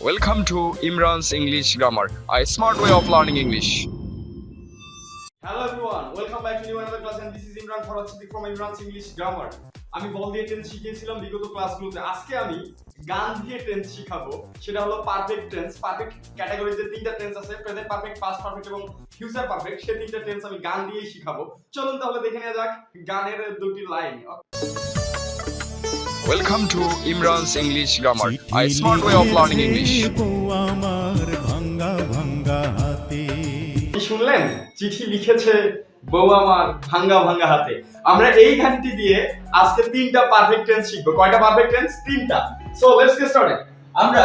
Welcome to Imran's English Grammar, a smart way of learning English. Hello everyone, welcome back to new another class and this is Imran Sir from Imran's English Grammar. আমি বল দিয়ে tense শিখিয়েছিলাম বিগত ক্লাসগুলোতে। আজকে আমি গান দিয়ে tense শিখাবো। সেটা হলো পারফেক্ট টেন্স। পারফেক্ট ক্যাটাগরিতে তিনটা টেন্স আছে, প্রেজেন্ট পারফেক্ট, পাস্ট পারফেক্ট এবং ফিউচার পারফেক্ট। সেই তিনটা টেন্স আমি গান দিয়েই শিখাবো। চলুন তাহলে দেখে নেওয়া যাক গানের দুটি line. Welcome to Imran's English Grammar, a smart way of learning English. শুনলেন? চিঠি লিখেছে বউ আমার ভাঙ্গা ভাঙ্গা হাতে। আমরা এই গানটি দিয়ে আজকে তিনটা পারফেক্ট টেন্স শিখবো। কয়টা পারফেক্ট টেন্স? তিনটা। So let's get started. আমরা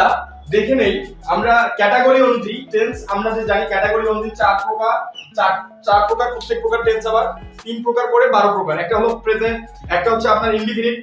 দেখে নেই, আমরা ক্যাটাগরি অনুযায়ী টেন্স আমরা যে জানি ক্যাটাগরি অনুযায়ী চার প্রকার প্রত্যেক প্রকার টেন্স আবার তিন প্রকার করে 12 প্রকার। একটা হলো প্রেজেন্ট, একটা হচ্ছে আপনার ইনডিফিনিট,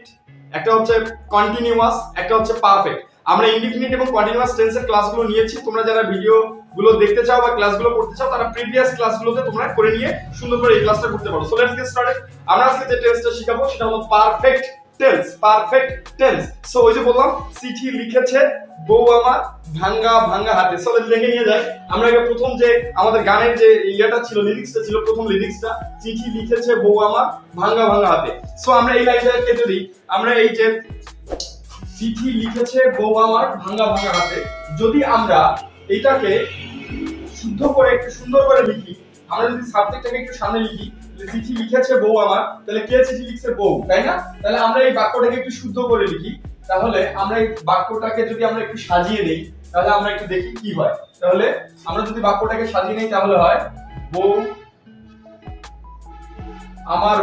একটা হচ্ছে কন্টিনিউয়াস, একটা হচ্ছে পারফেক্ট। আমরা ইনডিফিনিট এবং কন্টিনিউয়াস টেন্সের ক্লাসগুলো নিয়েছি। তোমরা যারা ভিডিও গুলো দেখতে চাও বা ক্লাসগুলো করতে চাও তারা প্রিভিয়াস ক্লাসগুলোতে তোমরা করে নিয়ে সুন্দর করে এই ক্লাসটা করতে পারো। So let's get started. আমরা আজকে যে টেন্সটা শিখাবো সেটা হলো perfect tense. Perfect tense. So ওই যে বললাম চিঠি লিখেছে বউ আমার ভাঙ্গা ভাঙ্গা হাতে। সো লিখে নিয়ে যাই। আমরা আগে প্রথম যে আমাদের গানের যে ইয়েটা ছিল, লিরিক্সটা ছিল, প্রথম লিরিক্সটা চিঠি লিখেছে বউ আমার ভাঙ্গা ভাঙ্গা হাতে। সো আমরা এই লাইনটাকে যদি আমরা এই যে চিঠি লিখেছে বউ আমার ভাঙ্গা ভাঙ্গা হাতে, যদি আমরা এটাকে শুদ্ধ করে একটু সুন্দর করে লিখি, আমরা যদি সাবজেক্টটাকে একটু সামনে লিখি, চিঠি লিখেছে বউ আমার, তাহলে কে চিঠি লিখছে? বউ, তাই না? তাহলে আমরা এই বাক্যটাকে একটু শুদ্ধ করে লিখি। তাহলে আমরা এই বাক্যটাকে যদি আমরা একটু সাজিয়ে নেই, তাহলে আমরা একটু দেখি কি হয়। তাহলে আমরা যদি বাক্যটাকে সাজিয়ে নেই তাহলে হয় বউ আমার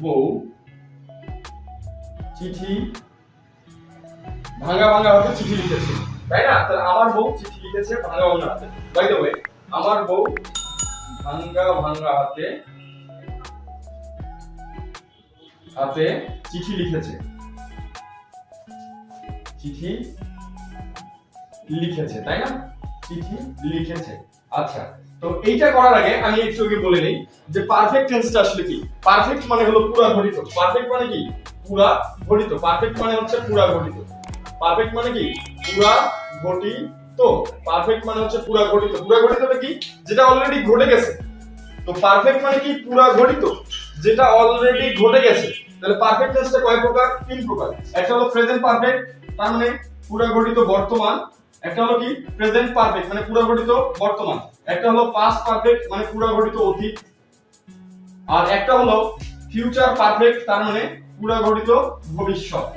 বউ চিঠি ভাঙ্গা ভাঙ্গা হাতে চিঠি লিখেছে, তাই না? তাহলে আমার বউ চিঠি লিখেছে ভাঙ্গা ভাঙ্গা হাতে। বাই দ্য ওয়ে, আমার বউ ভাঙ্গা ভাঙ্গা হাতে চিঠি লিখেছে, তাই না? চিঠি লিখেছে। আচ্ছা, তো এইটা করার আগে আমি একটু আগে বলে নেই যে পারফেক্ট টেন্সটা আসলে কি। পারফেক্ট মানে হলো পুরা ঘটিত। পারফেক্ট মানে কি? পুরা ঘটিত। পারফেক্ট মানে হচ্ছে পুরা ঘটিত। পারফেক্ট মানে কি? পুরা ঘটিত। পারফেক্ট মানে হচ্ছে পুরা ঘটিত। পুরা ঘটিতটা কি? যেটা অলরেডি ঘটে গেছে। তো পারফেক্ট মানে কি? পুরা ঘটিত, যেটা অলরেডি ঘটে গেছে। তাহলে পারফেক্ট টেন্সটা কয় প্রকার? তিন প্রকার। একটা হলো প্রেজেন্ট পারফেক্ট, তার মানে পুরা ঘটিত বর্তমান। একটা হলো কি? প্রেজেন্ট পারফেক্ট মানে পুরা ঘটিত বর্তমান। একটা হলো পাস্ট পারফেক্ট মানে পুরা ঘটিত অতীত। আর একটা হলো ফিউচার পারফেক্ট, তার মানে পুরা ঘটিত ভবিষ্যৎ।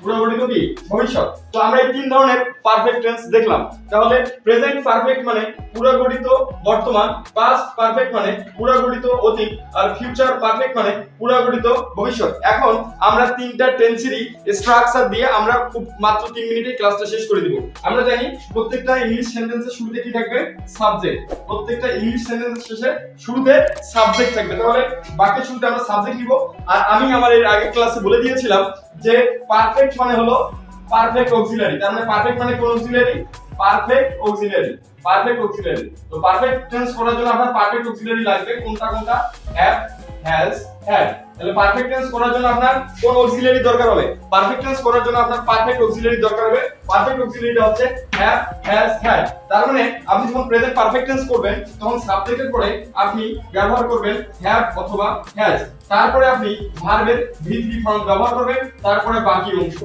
পুরা ঘটিত কি? ভবিষ্যৎ। তো আমরা এই তিন ধরনের পারফেক্ট টেন্স দেখলাম। তাহলে প্রেজেন্ট পারফেক্ট মানে পুরা ঘটিত বর্তমান, পাস্ট পারফেক্ট মানে পুরা ঘটিত অতীত, আর ফিউচার পারফেক্ট মানে পুরা ঘটিত ভবিষ্যৎ। এখন আমরা তিনটা টেন্সেরই স্ট্রাকচার দিয়ে আমরা খুব মাত্র 3 মিনিটে ক্লাসটা শেষ করে দিব। আমরা জানি প্রত্যেকটা ইংলিশ সেন্টেন্সের শুরুতে কি থাকবে? সাবজেক্ট। প্রত্যেকটা ইংলিশ সেন্টেন্সের শেষে শুরুতে সাবজেক্ট থাকবে। তাহলে বাক্যের শুরুতে আমরা সাবজেক্ট নিব। আর আমি আমার এর আগের ক্লাসে বলে দিয়েছিলাম যে পারফেক্ট মানে হলো পারফেক্ট অক্সিলারি। তার মানে পারফেক্ট মানে কোন auxiliary? Perfect auxiliary. Perfect auxiliary. তো পারফেক্ট টেন্স করার জন্য আপনার পারফেক্ট অক্সিলারি লাগবে কোনটা? Have, has, had. তাহলে পারফেক্ট টেন্স করার জন্য আপনার কোন অক্সিলারি দরকার হবে? পারফেক্ট টেন্স করার জন্য আপনার পারফেক্ট অক্সিলারি দরকার হবে। পারফেক্ট অক্সিলারিটা হচ্ছে হ্যাভ, হ্যাজ, হ্যাড। তার মানে আপনি যখন প্রেজেন্ট পারফেক্ট টেন্স করবেন তখন সাবজেক্টের পরে আপনি ব্যবহার করবেন হ্যাভ অথবা হ্যাজ। তারপরে আপনি ভার্বের V3 ফর্ম ব্যবহার করবেন, তারপরে বাকি অংশ।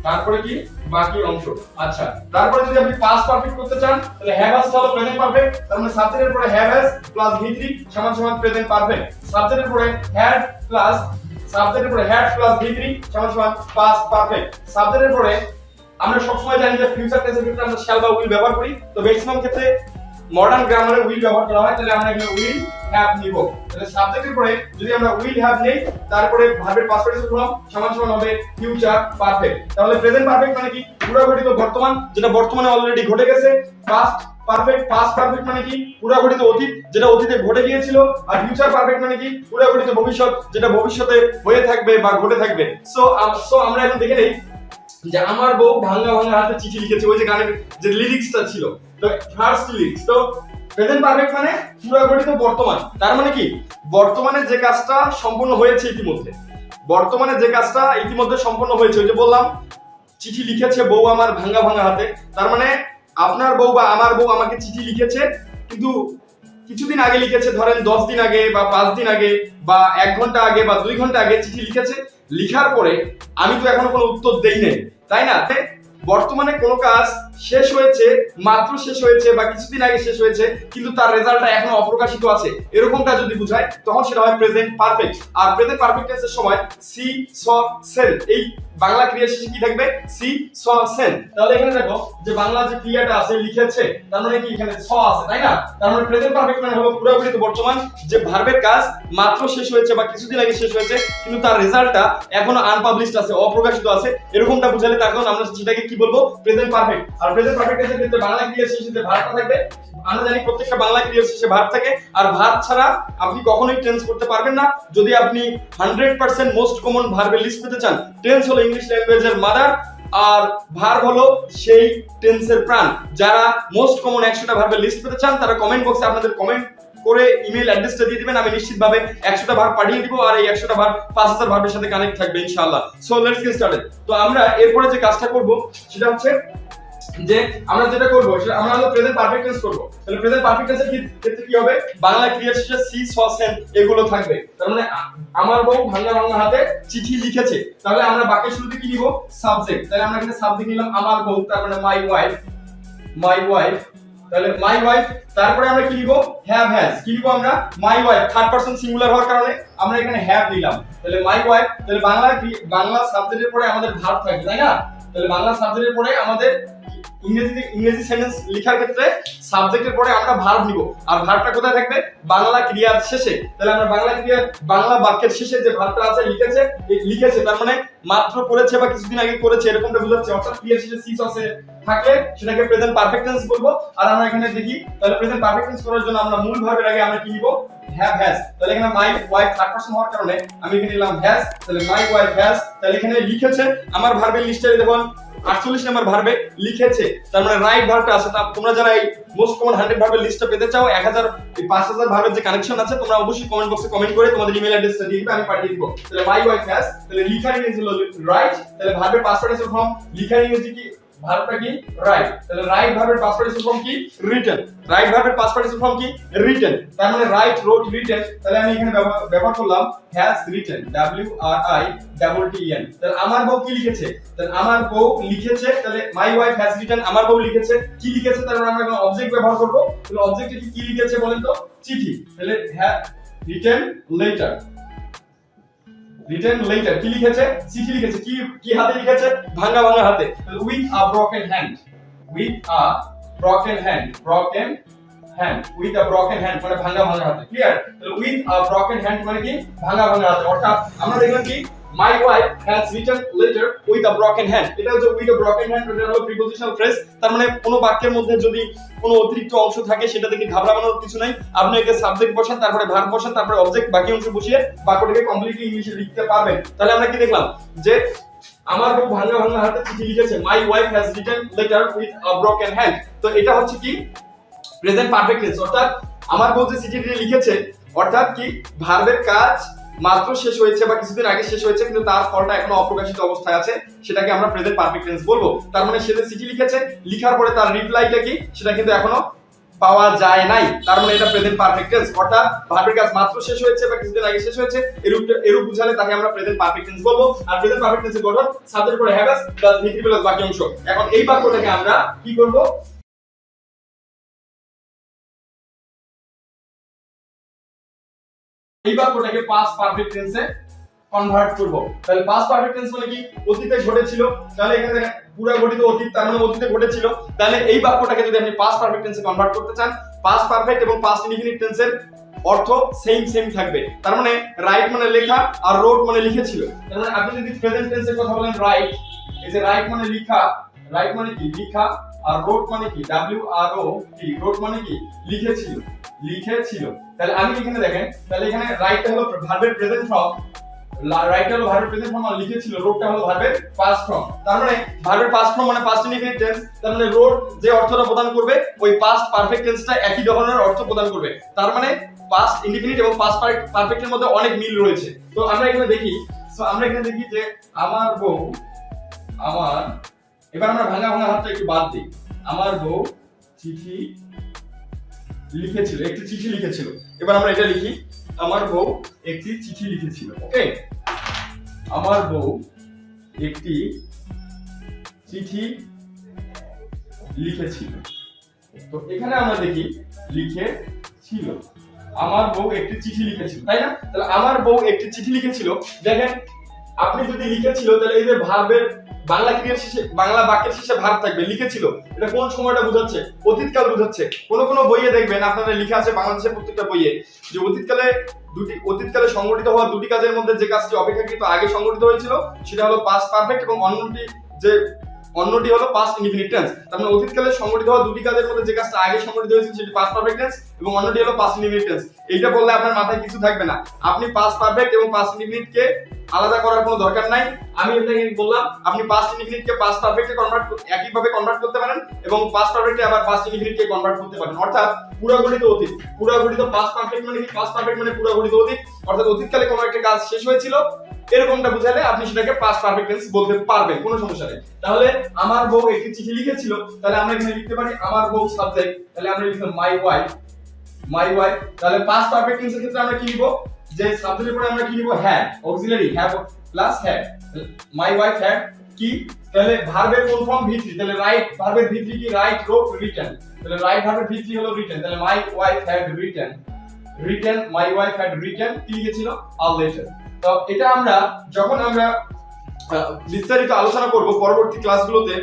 তারপরে কি? বাকি অংশ। আচ্ছা, তারপরে যদি আপনি পাস্ট পারফেক্ট করতে চান তাহলে হ্যাভ হ্যাজ হলো প্রেজেন্ট পারফেক্ট। তার মানে সাবজেক্টের পরে হ্যাভ হ্যাজ প্লাস V3 সমান সমান প্রেজেন্ট পারফেক্ট। সাবজেক্টের পরে হ্যাড প্লাস V3 সমান সমান পাস্ট পারফেক্ট। সাবজেক্টের পরে আমরা সবসময় জানি যে ফিউচার টেন্সের ক্ষেত্রে আমরা শ্যাল বা উইল ব্যবহার করি। তো ম্যাক্সিমাম ক্ষেত্রে মডার্ন গ্রামারে উইল ব্যবহার করা হয়। তাহলে আমরা এখানে উইল হ্যাভ নিব। তাহলে সাবজেক্টের পরে যদি আমরা উইল হ্যাভ নেই, তারপরে ভার্বের পাস্ট পার্টিসিপল ফর্ম সমান সমান হবে ফিউচার পারফেক্ট। তাহলে প্রেজেন্ট পারফেক্ট মানে কি? পুরা ঘটিত বর্তমান, যেটা বর্তমানে অলরেডি ঘটে গেছে। পাস্ট পারফেক্ট মানে কি? পুরা ঘটিত অতীত, যেটা অতীতে ঘটে গিয়েছিল। আর ফিউচার পারফেক্ট মানে কি? পুরা ঘটিত ভবিষ্যৎ, যেটা ভবিষ্যতে হয়ে থাকবে বা ঘটে থাকবে। সো আমরা এখন দেখে নেই যে আমার বউ ভাঙ্গা ভাঙ্গা হাতে চিঠি লিখেছে, ওই যে গানের যে লিরিক্সটা ছিল। তো ফার্স্ট লিরিক্স। তো প্রেজেন্ট পারফেক্ট মানে পুরা ঘটিত বর্তমান। তার মানে কি? বর্তমানে যে কাজটা সম্পূর্ণ হয়েছে ইতিমধ্যে। বর্তমানে যে কাজটা ইতিমধ্যে সম্পন্ন হয়েছে, ওই যে বললাম চিঠি লিখেছে বউ আমার ভাঙা ভাঙা হাতে, তার মানে আপনার বউ বা আমার বউ আমাকে চিঠি লিখেছে, কিন্তু কিছুদিন আগে লিখেছে, ধরেন 10 দিন আগে বা 5 দিন আগে বা 1 ঘন্টা আগে বা 2 ঘন্টা আগে চিঠি লিখেছে। লিখার পরে আমি তো এখনো কোনো উত্তর দেই নাই, তাই না? বর্তমানে কোনো কাজ শেষ হয়েছে, মাত্র শেষ হয়েছে বা কিছুদিন আগে শেষ হয়েছে, কিন্তু তার রেজাল্টটা এখনো অপ্রকাশিত আছে, এরকমটা যদি বোঝায় তখন সেটা হয় প্রেজেন্ট পারফেক্ট। আর প্রেজেন্ট পারফেক্ট টেন্সের সময় সি স সেন, এই বাংলা ক্রিয়ার শেষে কি থাকবে? সি স সেন। তাহলে এখানে দেখো যে বাংলা যে ক্রিয়াটা আছে লিখেছে, তার মানে কি এখানে স আছে, তাই না? তার মানে প্রেজেন্ট পারফেক্ট মানে হলো পুরোপুরি তো বর্তমান যে ভার্বের কাজ মাত্র শেষ হয়েছে বা কিছুদিন আগে শেষ হয়েছে, কিন্তু তার রেজাল্টটা এখনো আনপাবলিশড আছে, অপ্রকাশিত আছে, এরকমটা বুঝালে তখন আমরা সেটাকে কি বলবো? Present perfect. আর প্রেজেন্ট পারফেক্ট এর ক্ষেত্রে বাংলা ক্রিয়ার শেষে যে ভার্বটা থাকবে, আমরা জানি প্রত্যেকটা বাংলা ক্রিয়ার শেষে ভার্ব থাকে, আর ভার্ব ছাড়া আপনি কখনোই টেন্স করতে পারবেন না। যদি আপনি 100% মোস্ট কমন ভার্বের লিস্ট পেতে চান, টেন্স হলো ইংলিশ ল্যাঙ্গুয়েজের মাদার, আর ভার্ব হলো সেই টেন্সের প্রাণ। যারা মোস্ট কমন 100টা ভার্বের লিস্ট পেতে চান, তারা কমেন্ট বক্সে আপনাদের কমেন্ট করে ইমেল অ্যাড্রেসটা দিয়ে দিবেন, আমি নিশ্চিতভাবে 100টা ভার্ব পাঠিয়ে দিব, আর এই 100টা ভার্ব 5000 ভার্বের সাথে কানেক্ট থাকবে ইনশাআল্লাহ। So let's get started. তো আমরা এরপরে যে কাজটা করব সেটা হচ্ছে যে আমরা যেটা করব সেটা আমরা হলো প্রেজেন্ট পারফেক্ট টেন্স করব। তাহলে প্রেজেন্ট পারফেক্ট টেন্সের ক্ষেত্রে কি হবে? বাংলা ক্রিয়া শেষে সি স সেন এগুলো থাকবে। তার মানে আমার বউ ভাঙা ভাঙা হাতে চিঠি লিখেছে, তাহলে আমরা বাক্যের শুরুতে কি নিব? সাবজেক্ট। তাহলে আমরা এখানে সাবজেক্ট নিলাম আমার বউ, তার মানে মাই ওয়াইফ, মাই ওয়াইফ। তাহলে মাই ওয়াইফ, তারপরে আমরা কি নিব? Have has. কি নিব আমরা? My wife, third person singular হওয়ার কারণে আমরা এখানে হ্যাভ নিলাম। তাহলে মাই ওয়াইফ, তাহলে বাংলা সাবজেক্টের পরে আমাদের ভার্ব থাকবে, তাই না? তাহলে বাংলা সাবজেক্টের পরে আমাদের ইংরেজি সেন্টেন্স লেখার ক্ষেত্রে সাবজেক্টের পরে আমরা ভার্ব নিব, আর ভার্বটা কোথায় থাকবে? বাংলা ক্রিয়ার শেষে। তাহলে আমরা বাংলা বাক্যের শেষে যে ভার্বটা আছে লিখেছে, তার মানে মাত্র করেছে বা কিছুদিন আগে করেছে, এরকমটা বোঝাচ্ছে। অর্থাৎ ক্রিয়ার শেষে সি আছে থাকলে সেটাকে প্রেজেন্ট পারফেক্ট টেন্স বলবো। আর আমরা এখানে দেখি, তাহলে প্রেজেন্ট পারফেক্ট টেন্স করার জন্য আমরা মূল ভার্বের আগে আমরা কি নিব? Have has. তাহলে এখানে মাই ওয়াইফ থার্ড পারসন হওয়ার কারণে আমি এখানে নিলাম হ্যাজ। তাহলে মাই ওয়াইফ হ্যাজ। তাহলে এখানে লিখেছে, আমার ভার্বের লিস্টে দেখুন 48 নম্বর ভার্বে লিখেছে, তার মানে রাইট ভার্বটা আছে। তা তোমরা যারা এই মোস্ট কমন 100 ভার্বের লিস্টটা পেতে চাও, 5000 ভার্বের যে কানেকশন আছে, তোমরা অবশ্যই কমেন্ট বক্সে কমেন্ট করে তোমাদের ইমেল অ্যাড্রেসটা দিয়ে দিবে, আমি পাঠিয়ে দিব। তাহলে মাই ওয়াইফ হ্যাজ, তাহলে লিখার ইংরেজি হলো রাইট। তাহলে ভার্বের পাস্ট পার্টিসিপল ফর্ম লিখার ইংরেজি কি? ভার্বটা কি? রাইট। তাহলে রাইট ভার্বের পাস্ট পার্টিসিপল ফর্ম কি? রিটেন। রাইট ভার্বের পাস্ট পার্টিসিপল ফর্ম কি? রিটেন। তার মানে রাইট, রোট, রিটেন। তাহলে আমি এখানে ব্যবহার করলাম হ্যাজ রিটেন, WRITEN। তাহলে আমার বউ কি লিখেছে? তাহলে আমার বউ লিখেছে, তাহলে মাই ওয়াইফ হ্যাজ রিটেন, আমার বউ লিখেছে। কি লিখেছে? তার মানে আমরা এখন অবজেক্ট ব্যবহার করব। তাহলে অবজেক্টে কি লিখেছে বলেন তো? চিঠি। তাহলে রিটেন লেটার, রিটেন লেটার। কি লিখেছে? চিঠি লিখেছে। কি হাতে লিখেছে? ভাঙা ভাঙা হাতে। তাহলে with a broken hand, with a broken hand, broken hand, with a broken hand মানে ভাঙা ভাঙা হাতে। ক্লিয়ার? তাহলে উইথ আ ব্রোকেন হ্যান্ড মানে কি? ভাঙা ভাঙা হাতে। অর্থাৎ আমরা দেখলাম কি? My wife has written letter with a broken hand. এটা হচ্ছে with a broken hand, এটা হলো প্রিপজিশনাল ফ্রেজ। তার মানে কোনো বাক্যের মধ্যে যদি কোনো অতিরিক্ত অংশ থাকে, সেটা থেকে ঘাবড়ানোর কিছু নাই। আপনি একে সাবজেক্ট বসান, তারপরে ভার্ব বসান, তারপরে অবজেক্ট, বাকি অংশ বসিয়ে বাক্যটাকে কমপ্লিটলি ইংলিশে লিখতে পারবেন। তাহলে আমরা কি দেখলাম? যে আমার বউ ভাঙা ভাঙা হাতে চিঠি লিখেছে, my wife has written letter with a broken hand। তো এটা হচ্ছে কি? Present perfect tense. অর্থাৎ আমার বউ যে চিঠিটি লিখেছে, অর্থাৎ কি? ভার্বের কাজ মাত্র শেষ হয়েছে বা কিছুদিন আগে শেষ হয়েছে, কিন্তু তার ফলটা এখনো অপ্রকাশিত অবস্থায় আছে, সেটাকে আমরা প্রেজেন্ট পারফেক্ট টেন্স বলবো। তার মানে সে যে চিঠি লিখেছে, লিখার পরে তার রিপ্লাইটা কি সেটা কিন্তু এখনো পাওয়া যায় নাই, তার মানে এটা প্রেজেন্ট পারফেক্ট টেন্স। অর্থাৎ ভার্বের কাজ মাত্র শেষ হয়েছে বা কিছুদিন আগে শেষ হয়েছে, এরূপ বুঝালে তাকে আমরা প্রেজেন্ট পারফেক্ট টেন্স বলবো। আর প্রেজেন্ট পারফেক্ট টেন্সের গঠন সাবজেক্টের পরে হ্যাভ হ্যাজ প্লাস ভিত্তি প্লাস বাকি অংশ। এখন এই বাক্যটাকে আমরা কি করব? এই বাক্যটাকে পাস্ট পারফেক্ট টেন্সে কনভার্ট করব। তাহলে পাস্ট পারফেক্ট টেন্স মানে কি? অতীতে ঘটেছিল। তাহলে এখানে দেখেন পুরো ঘটিত অতীত, তার মানে অতীতে ঘটেছিল। তাহলে এই বাক্যটাকে যদি আপনি পাস্ট পারফেক্ট টেন্সে কনভার্ট করতে চান, পাস্ট পারফেক্ট এবং পাস্ট ইনডিফিনিট টেন্সের অর্থ সেম থাকবে। তার মানে রাইট মানে লেখা, আর রোট মানে লিখেছিল। তার মানে আপনি যদি প্রেজেন্ট টেন্সের কথা বলেন রাইট, এই যে রাইট মানে লেখা, রাইট মানে কি? লেখা। আর রোট মানে কি? WROT, রোট মানে কি? লিখেছিল, লিখেছিল। তাহলে আমি এখানে দেখেন, তাহলে এখানে রাইটটা হলো ভার্বের প্রেজেন্ট ফর্ম, রাইটটা হলো ভার্বের প্রেজেন্ট ফর্ম, আর লিখেছিল রোটটা হলো ভার্বের পাস্ট ফর্ম। তার মানে ভার্বের পাস্ট ফর্ম মানে পাস্ট ইনডিফিনিট টেন্স, তার মানে রোট যে অর্থটা প্রদান করবে, ওই পাস্ট পারফেক্ট টেন্সটা একই ধরনের অর্থ প্রদান করবে। তার মানে পাস্ট ইনডিফিনিট এবং পাস্ট পারফেক্টের মধ্যে অনেক মিল রয়েছে। তো আমরা এখানে দেখি, যে আমার বউ আমার, এবার আমরা ভাঙা ভাঙা হাতটা একটু বাদ দিই। আমার বউ চিঠি লিখেছিল, একটি চিঠি লিখেছিল। এবার আমরা এটা লিখি, আমার বউ একটি চিঠি লিখেছিল। ওকে, আমার বউ একটি চিঠি লিখেছিল। তো এখানে আমরা দেখি লিখেছিল, আমার বউ একটি চিঠি লিখেছিল, তাই না? তাহলে আমার বউ একটি চিঠি লিখেছিল। দেখেন, আপনি যদি লিখেছিল তাহলে এই যে ভার্বের বাংলা ক্রিয়ার শেষে, বাংলা বাক্যের শেষে ভার্ব থাকবে। লিখেছিল এটা কোন সময়টা বোঝাচ্ছে? অতীতকাল বোঝাচ্ছে। কোন কোন বইয়ে দেখবেন আপনারা লেখা আছে, বাংলাদেশের প্রত্যেকটা বইয়ে, যে অতীতকালে সংঘটিত হওয়া দুটি কাজের মধ্যে যে কাজটি অপেক্ষাকৃত আগে সংঘটিত হয়েছিল সেটা হলো পাস্ট পারফেক্ট, এবং অন্যটি হলো পাস্ট ইনডিফিনিট টেন্স। তার মানে অতীতকালে সংঘটিত হওয়া দুটি কাজের মধ্যে যে কাজটা আগে সংঘটিত হয়েছিল সেটি পাস্ট পারফেক্ট টেন্স, এবং অন্যটি হলো পাস্ট ইনডিফিনিট টেন্স। এইটা বললে আপনার মাথায় কিছু থাকবে না। আপনি পাস্ট পারফেক্ট এবং পাস্ট ইনডিফিনিট কে আলাদা করার কোনো দরকার নাই। আমি আপনাকে বললাম আপনি পাস্ট ইনডিফিনিট কে পাস্ট পারফেক্টে একই ভাবে কনভার্ট করতে পারেন, এবং পাস্ট পারফেক্টে আবার পাস্ট ইনডিফিনিট কে কনভার্ট করতে পারেন। অর্থাৎ পুরাগঠিত অতীত, পুরাগঠিত পাস্ট পারফেক্ট মানে কি? পাস্ট পারফেক্ট মানে পুরাগঠিত অতীত, অর্থাৎ অতীতকালে কোনো একটা কাজ শেষ হয়েছিল এরকমটা বুঝালে আপনি সেটাকে পাস্ট পারফেক্ট টেন্স বলতে পারবেন, কোনো সমস্যা নেই। তাহলে আমার বউ একটি চিঠি লিখেছিল, তাহলে আমরা এখানে লিখতে পারি আমার বউ সাবজেক্ট, তাহলে আমরা লিখলাম মাই ওয়াইফ, মাই ওয়াইফ। তাহলে পাস্ট পারফেক্ট টেন্সের ক্ষেত্রে আমরা কি লিখব? যে সাবজেক্টের পরে আমরা কি লিখব? Had, auxiliary have plus had. My wife had কি? তাহলে ভার্বের কোন ফর্ম? V3। তাহলে রাইট ভার্বের V3 কি? Right, wrote, written. তাহলে রাইট ভার্বের V3 হলো রিটেন। তাহলে my wife had written, my wife had written কি লিখেছিল? A letter. তো এটা আমরা যখন আমরা বিস্তারিত আলোচনা করব পরবর্তী ক্লাসগুলোতে,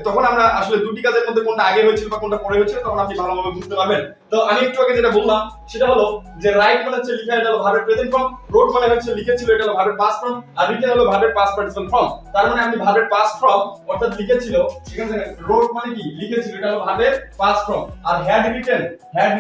তখন আমরা আসলে দুটি কাজের মধ্যে কোনটা আগে হয়েছিল বা কোনটা পরে হয়েছিল তখন আপনি ভালোভাবে বুঝতে পারবেন। তো আমি একটু আগে যেটা বললাম সেটা হলো যে রাইট মানে হচ্ছে লেখা, এটা হলো ভার্বের প্রেজেন্ট ফর্ম, রোট মানে হচ্ছে লিখেছিল, এটা হলো ভার্বের পাস্ট ফর্ম, আর রিটেন হলো ভার্বের পাস্ট পার্টিসিপল ফর্ম। তার মানে আপনি ভার্বের পাস্ট ফর্ম অর্থাৎ লিখেছিল, এখানে দেখেন রোট মানে কি? লিখেছিল, এটা হলো ভার্বের পাস্ট ফর্ম। আর হ্যাড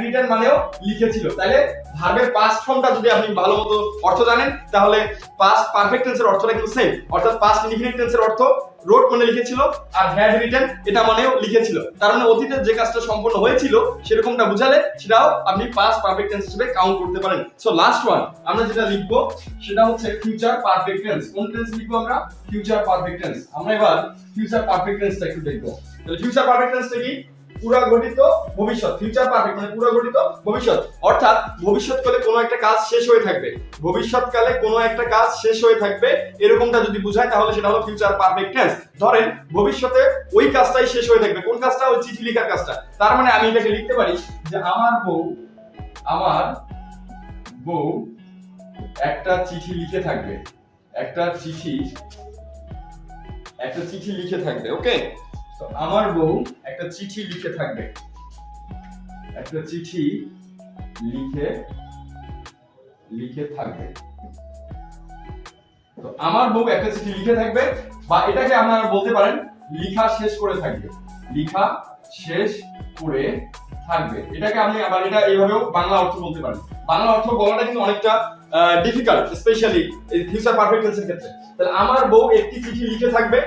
রিটেন মানেও লিখেছিল। তাহলে ভার্বের পাস্ট ফর্মটা যদি আপনি ভালোমতো অর্থ জানেন তাহলে পাস্ট পারফেক্ট টেন্সের অর্থটা কিন্তু সেম, অর্থাৎ পাস্ট ইনডিফিনিট টেন্সের অর্থ রোট মানে লিখেছিল, আর হ্যাড রিটেন এটা মানেও লিখেছিল। তার মানে অতীতে যে কাজটা সম্পন্ন হয়েছিল সেরকমটা বুঝালে সেটাও আপনি পাস্ট পারফেক্ট টেন্স হিসেবে কাউন্ট করতে পারেন। সো লাস্ট ওয়ান আমরা যেটা লিখবো সেটা হচ্ছে ফিউচার পারফেক্ট টেন্স। কোন টেন্স লিখবো আমরা? Future perfect tense. আমরা এবার ফিউচার পারফেক্ট টেন্সটা একটু দেখবো। তাহলে ফিউচার পারফেক্ট টেন্সটা কি? পুরাগঠিত ভবিষ্যৎ। ফিউচার পারফেক্ট মানে পুরাগঠিত ভবিষ্যৎ, অর্থাৎ ভবিষ্যৎকালে কোনো একটা কাজ শেষ হয়ে থাকবে, ভবিষ্যৎকালে কোনো একটা কাজ শেষ হয়ে থাকবে এরকমটা যদি বোঝায় তাহলে সেটা হলো ফিউচার পারফেক্ট টেন্স। ধরেন ভবিষ্যতে ওই কাজটাই শেষ হয়ে থাকবে, কোন কাজটা? ওই চিঠি লেখার কাজটা। তার মানে আমি এটাকে লিখতে পারি যে আমার বউ একটা চিঠি লিখে থাকবে, একটা চিঠি লিখে থাকবে। ওকে, তো আমার বউ একটা চিঠি লিখে থাকবে, একটা চিঠি লিখে থাকবে। তো আমার বউ একটা চিঠি লিখে থাকবে, বা এটাকে আপনারা বলতে পারেন লিখা শেষ করে থাকবে, লিখা শেষ করে থাকবে। এটাকে আপনি আবার এটা এইভাবেও বাংলা অর্থ বলতে পারেন। বাংলা অর্থ বলাটা কিন্তু অনেকটা ডিফিকাল্ট, স্পেশালি এই ফিউচার পারফেক্ট টেন্সের ক্ষেত্রে। তাহলে আমার বউ একটি চিঠি লিখে থাকবে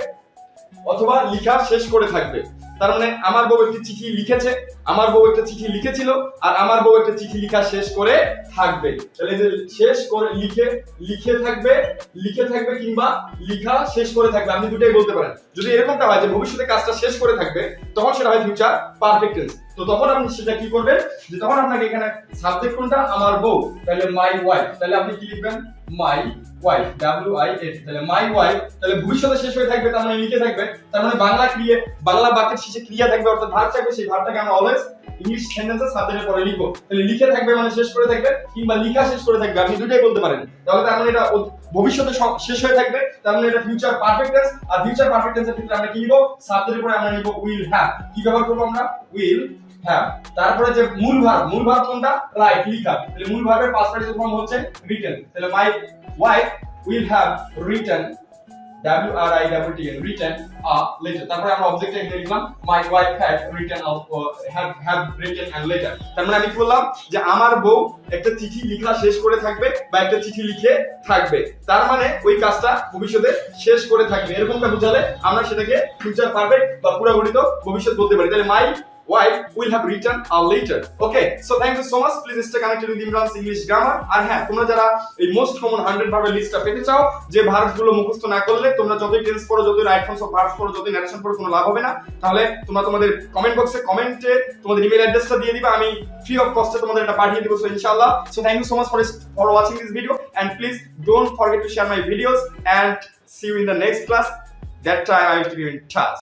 অথবা লিখা শেষ করে থাকবে। তার মানে আমার বউ একটি চিঠি লিখেছে, আমার বউ একটা চিঠি লিখেছিল, আর আমার বউ একটা চিঠি লেখা শেষ করে থাকবে। তাহলে যে শেষ করে লিখে থাকবে কিংবা লিখা শেষ করে থাকবে, আপনি দুটাই বলতে পারেন। যদি এরকমটা হয় যে ভবিষ্যতে কাজটা শেষ করে থাকবে তখন সেটা হয় ফিউচার পারফেক্ট টেন্স। তো তখন আপনি সেটা কি করবেন? যে তখন আপনাকে এখানে সাবজেক্ট কোনটা? আমার বউ, তাহলে মাই ওয়াইফ। তাহলে আপনি কি লিখবেন? My wife, WIF। তাহলে মাই ওয়াইফ, তাহলে ভবিষ্যতে শেষ হয়ে থাকবে, তার মানে লিখে থাকবে। তার মানে বাংলা বাক্যের শেষে ক্রিয়া থাকবে, অর্থাৎ ভার্ব থাকবে। সেই ভার্বটাকে আমরা অলওয়েজ ইংলিশ সেন্টেন্সের সাবজেক্টের পরে লিখবো। তাহলে লিখে থাকবে মানে শেষ করে থাকবে, কিংবা লিখা শেষ করে থাকবে, আপনি দুটোই বলতে পারেন। তাহলে তার মানে এটা ভবিষ্যতে শেষ হয়ে থাকবে, তার মানে এটা ফিউচার পারফেক্ট টেন্স। আর ফিউচার পারফেক্ট টেন্সের ক্ষেত্রে আমরা কি নিব? সাবজেক্টের পরে আমরা নিব উইল হ্যাভ। কি ব্যবহার করব আমরা? Will have. তারপরে যে মূল ভার্ব কোনটা? রাইট, লিখা। তাহলে মূল ভার্বের পাস্ট পার্টিসিপল ফর্ম হচ্ছে রিটেন। তাহলে my wife will have written, written a letter। তারপরে আমরা অবজেক্টে এখানে লিখলাম my wife had written have written a letter। তার মানে আমি কি বললাম? যে আমার বউ একটা চিঠি লেখা শেষ করে থাকবে বা একটা চিঠি লিখে থাকবে, তার মানে ওই কাজটা ভবিষ্যতে শেষ করে থাকবে। এরকমটা বোঝালে আমরা সেটাকে ফিউচার পারফেক্ট বা পুরাগঠিত ভবিষ্যৎ বলতে পারি। তাহলে my wife will have written a letter. Okay, so thank you so much. Please stay connected with Imran's English Grammar. আর হ্যাঁ, তোমরা যারা এই মোস্ট কমন 100 ভার্বের লিস্টটা পেতে চাও, যে ভার্বগুলো মুখস্থ না করলে তোমরা যতই টেন্স পড়ো, যতই রাইট ফর্মস অফ ভার্বস পড়ো, যতই ন্যারেশন পড়ো, কোনো লাভ হবে না, তাহলে তোমরা তোমাদের কমেন্ট বক্সে কমেন্টে তোমাদের ইমেল অ্যাড্রেসটা দিয়ে দিবা, আমি ফ্রি অফ কস্টে তোমাদের এটা পাঠিয়ে দেব। সো ইনশাআল্লাহ, so thank you so much for watching this video, and please don't forget to share my videos, and see you in the next class. That time I will be in touch.